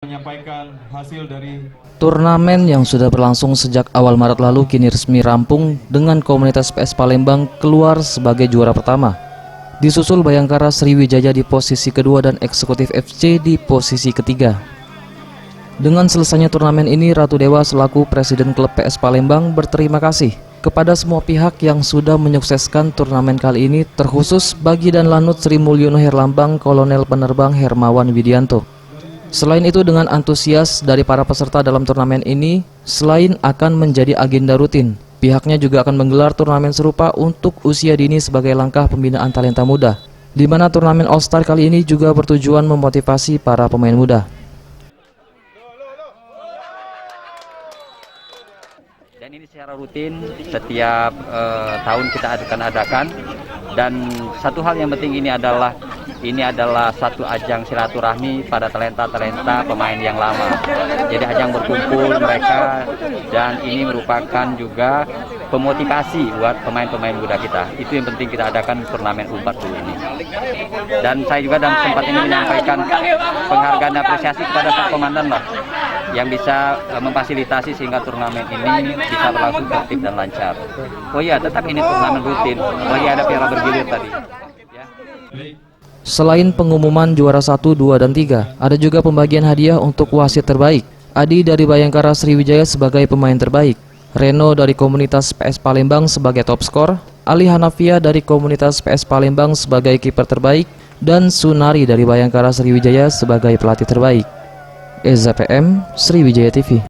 menyampaikan hasil dari turnamen yang sudah berlangsung sejak awal Maret lalu kini resmi rampung dengan komunitas PS Palembang keluar sebagai juara pertama. Disusul Bayangkara Sriwijaya di posisi kedua dan Eksekutif FC di posisi ketiga. Dengan selesainya turnamen ini, Ratu Dewa selaku Presiden klub PS Palembang berterima kasih kepada semua pihak yang sudah menyukseskan turnamen kali ini, terkhusus bagi dan Lanut Sri Mulyono Herlambang Kolonel Penerbang Hermawan Widianto. Selain itu, dengan antusias dari para peserta dalam turnamen ini, selain akan menjadi agenda rutin, pihaknya juga akan menggelar turnamen serupa untuk usia dini sebagai langkah pembinaan talenta muda, di mana turnamen All Star kali ini juga bertujuan memotivasi para pemain muda. Dan ini secara rutin setiap tahun kita akan adakan, dan satu hal yang penting ini adalah satu ajang silaturahmi pada talenta-talenta pemain yang lama. Jadi ajang berkumpul mereka, dan ini merupakan juga pemotivasi buat pemain-pemain muda kita. Itu yang penting kita adakan turnamen U40 ini. Dan saya juga dalam tempat ini menyampaikan penghargaan dan apresiasi kepada Pak Komandan lah, yang bisa memfasilitasi sehingga turnamen ini bisa berlangsung tertib dan lancar. Oh iya, tetap ini turnamen rutin. Oh iya, ada piala bergilir tadi. Ya. Selain pengumuman juara 1, 2, dan 3, ada juga pembagian hadiah untuk wasit terbaik. Adi dari Bayangkara Sriwijaya sebagai pemain terbaik, Reno dari komunitas PS Palembang sebagai top skor, Ali Hanafia dari komunitas PS Palembang sebagai kiper terbaik, dan Sunari dari Bayangkara Sriwijaya sebagai pelatih terbaik. Eza PM, Sriwijaya TV.